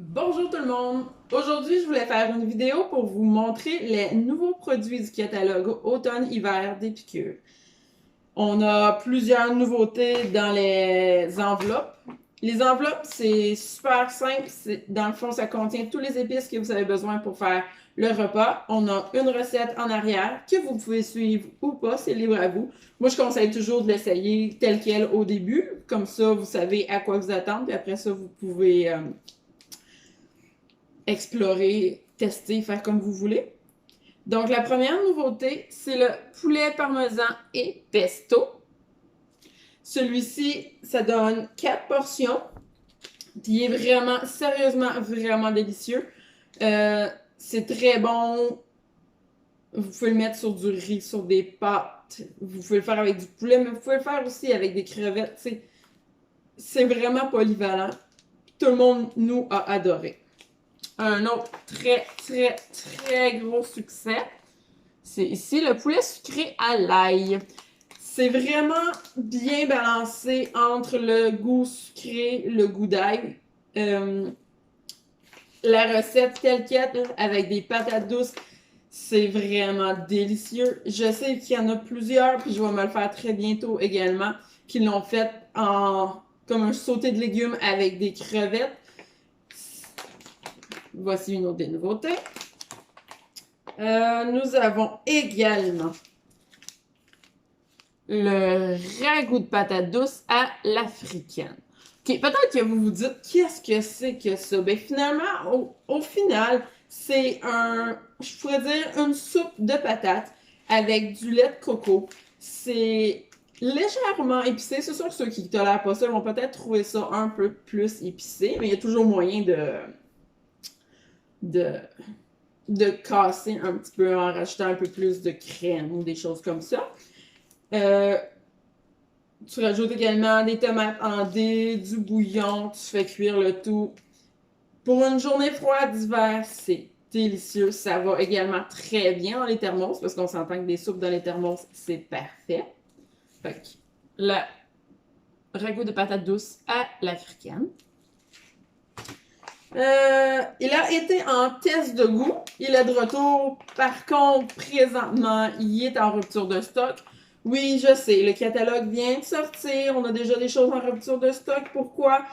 Bonjour tout le monde! Aujourd'hui, je voulais faire une vidéo pour vous montrer les nouveaux produits du catalogue automne-hiver d'Épicure. On a plusieurs nouveautés dans les enveloppes. Les enveloppes, c'est super simple. Dans le fond, ça contient tous les épices que vous avez besoin pour faire le repas. On a une recette en arrière que vous pouvez suivre ou pas, c'est libre à vous. Moi, je conseille toujours de l'essayer tel quel au début. Comme ça, vous savez à quoi vous attendre. Puis après ça, vous pouvez explorer, tester, faire comme vous voulez. Donc, la première nouveauté, c'est le poulet parmesan et pesto. Celui-ci, ça donne 4 portions. Il est vraiment, sérieusement, vraiment délicieux. C'est très bon. Vous pouvez le mettre sur du riz, sur des pâtes. Vous pouvez le faire avec du poulet, mais vous pouvez le faire aussi avec des crevettes. C'est vraiment polyvalent. Tout le monde nous a adoré. Un autre très gros succès, c'est ici le poulet sucré à l'ail. C'est vraiment bien balancé entre le goût sucré et le goût d'ail. La recette telle qu'elle, avec des patates douces, c'est vraiment délicieux. Je sais qu'il y en a plusieurs, puis je vais me le faire très bientôt également, qui l'ont fait comme un sauté de légumes avec des crevettes. Voici une autre des nouveautés. Nous avons également le ragoût de patates douces à l'africaine. Ok, peut-être que vous vous dites, qu'est-ce que c'est que ça? Ben finalement, au final, c'est je pourrais dire, une soupe de patates avec du lait de coco. C'est légèrement épicé. C'est sûr que ceux qui ne tolèrent pas ça vont peut-être trouver ça un peu plus épicé, mais il y a toujours moyen de de casser un petit peu en rajoutant un peu plus de crème ou des choses comme ça. Tu rajoutes également des tomates en dés, du bouillon, tu fais cuire le tout. Pour une journée froide d'hiver, c'est délicieux. Ça va également très bien dans les thermos parce qu'on s'entend que des soupes dans les thermos, c'est parfait. Fait que le ragoût de patates douces à l'africaine. Il a été en test de goût. Il est de retour. Par contre, présentement, il est en rupture de stock. Oui, je sais, le catalogue vient de sortir. On a déjà des choses en rupture de stock. Pourquoi?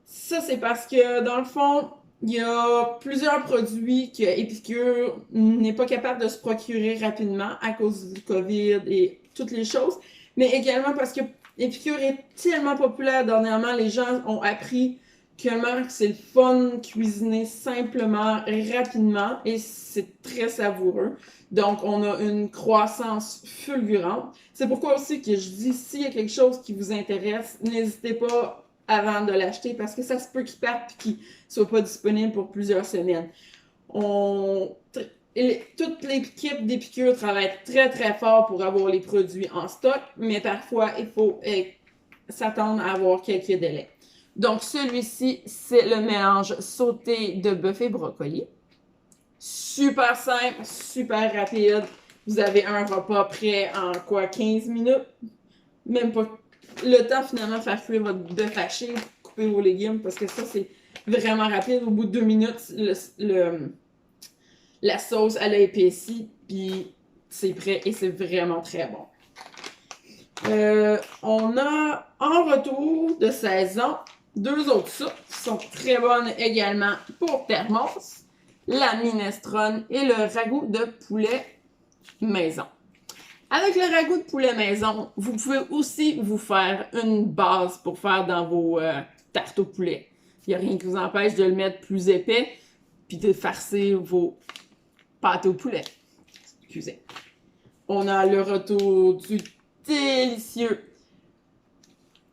Ça, c'est parce que, dans le fond, il y a plusieurs produits que Épicure n'est pas capable de se procurer rapidement à cause du COVID et toutes les choses. Mais également parce que Épicure est tellement populaire dernièrement, les gens ont appris que c'est le fun cuisiner simplement, rapidement, et c'est très savoureux. Donc, on a une croissance fulgurante. C'est pourquoi aussi que je dis, s'il y a quelque chose qui vous intéresse, n'hésitez pas avant de l'acheter, parce que ça se peut qu'il parte et qu'il soit pas disponible pour plusieurs semaines. Toute l'équipe d'Épicure travaille très fort pour avoir les produits en stock, mais parfois, il faut s'attendre à avoir quelques délais. Donc, celui-ci, c'est le mélange sauté de bœuf et brocoli. Super simple, super rapide. Vous avez un repas prêt en quoi, 15 minutes? Même pas le temps finalement de faire cuire votre bœuf haché, couper vos légumes, parce que ça, c'est vraiment rapide. Au bout de 2 minutes, la sauce, elle a épaissi, puis c'est prêt et c'est vraiment très bon. On a en retour de saison 2 autres soupes qui sont très bonnes également pour thermos. La minestrone et le ragoût de poulet maison. Avec le ragoût de poulet maison, vous pouvez aussi vous faire une base pour faire dans vos tartes au poulet. Il n'y a rien qui vous empêche de le mettre plus épais puis de farcer vos pâtes au poulet. Excusez. On a le retour du délicieux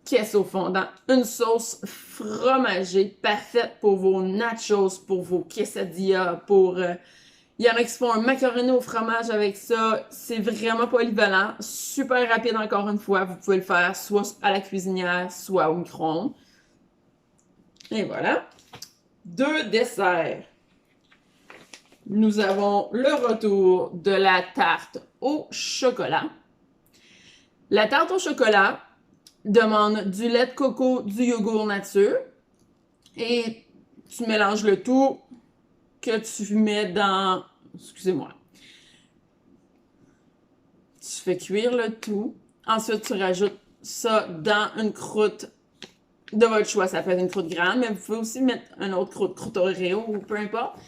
queso fondant, une sauce fromagée parfaite pour vos nachos, pour vos quesadillas, il y en a qui se font un macaroni au fromage avec ça. C'est vraiment polyvalent, super rapide encore une fois. Vous pouvez le faire soit à la cuisinière, soit au micro-ondes. Et voilà. 2 desserts. Nous avons le retour de la tarte au chocolat. La tarte au chocolat demande du lait de coco, du yogourt nature. Et Tu mélanges le tout que tu mets dans... Excusez-moi. Tu fais cuire le tout. Ensuite, tu rajoutes ça dans une croûte de votre choix. Ça peut être une croûte grande, mais vous pouvez aussi mettre une autre croûte Oreo ou peu importe.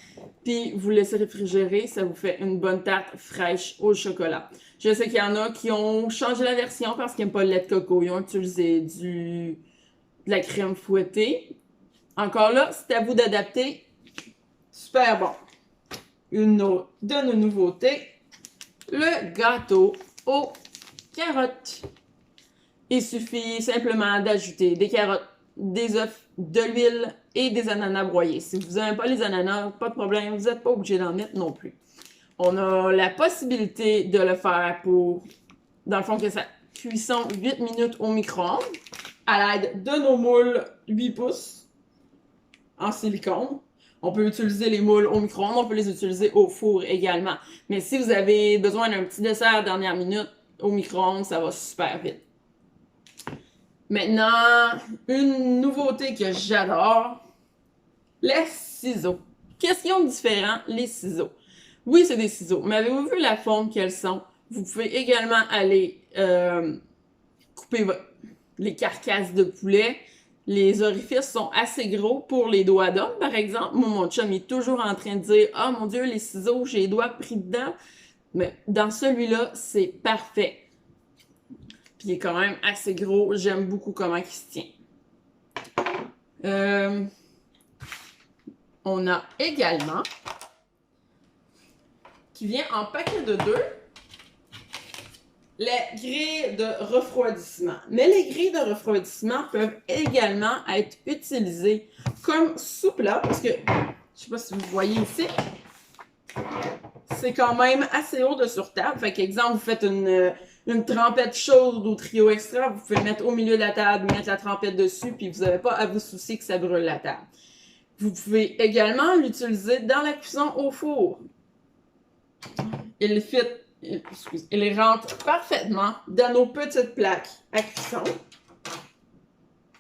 Puis vous laissez réfrigérer. Ça vous fait une bonne tarte fraîche au chocolat. Je sais qu'il y en a qui ont changé la version parce qu'ils n'aiment pas le lait de coco. Ils ont utilisé de la crème fouettée. Encore là, c'est à vous d'adapter. Super bon. De nos nouveautés, le gâteau aux carottes. Il suffit simplement d'ajouter des carottes, des œufs, de l'huile et des ananas broyés. Si vous n'aimez pas les ananas, pas de problème, vous n'êtes pas obligé d'en mettre non plus. On a la possibilité de le faire pour, dans le fond, que ça cuisson 8 minutes au micro-ondes à l'aide de nos moules 8 pouces en silicone. On peut utiliser les moules au micro-ondes, on peut les utiliser au four également. Mais si vous avez besoin d'un petit dessert dernière minute, au micro-ondes, ça va super vite. Maintenant, une nouveauté que j'adore, les ciseaux. Question différente, les ciseaux. Oui, c'est des ciseaux, mais avez-vous vu la forme qu'elles sont? Vous pouvez également aller couper les carcasses de poulet. Les orifices sont assez gros pour les doigts d'homme, par exemple. Moi, mon chum est toujours en train de dire « Ah, mon Dieu, les ciseaux, j'ai les doigts pris dedans. » Mais dans celui-là, c'est parfait. Puis il est quand même assez gros. J'aime beaucoup comment il se tient. On a également, qui vient en paquet de 2, les grilles de refroidissement. Mais les grilles de refroidissement peuvent également être utilisées comme sous-plat, parce que, je sais pas si vous voyez ici, c'est quand même assez haut de sur table. Fait qu'exemple, vous faites une trempette chaude au trio extra, vous pouvez le mettre au milieu de la table, mettre la trempette dessus, puis vous n'avez pas à vous soucier que ça brûle la table. Vous pouvez également l'utiliser dans la cuisson au four. Il rentre parfaitement dans nos petites plaques à cuisson.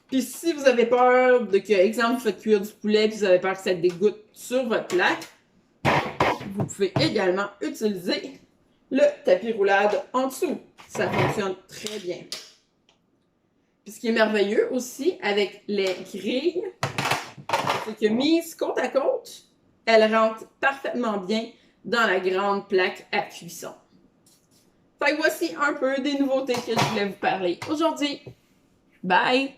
Puis si vous avez peur de que, exemple, vous faites cuire du poulet et vous avez peur que ça dégoûte sur votre plaque, vous pouvez également utiliser le tapis roulade en dessous. Ça fonctionne très bien. Puis ce qui est merveilleux aussi avec les grilles, c'est que mises côte à côte, elles rentrent parfaitement bien dans la grande plaque à cuisson. Fait que voici un peu des nouveautés que je voulais vous parler aujourd'hui. Bye!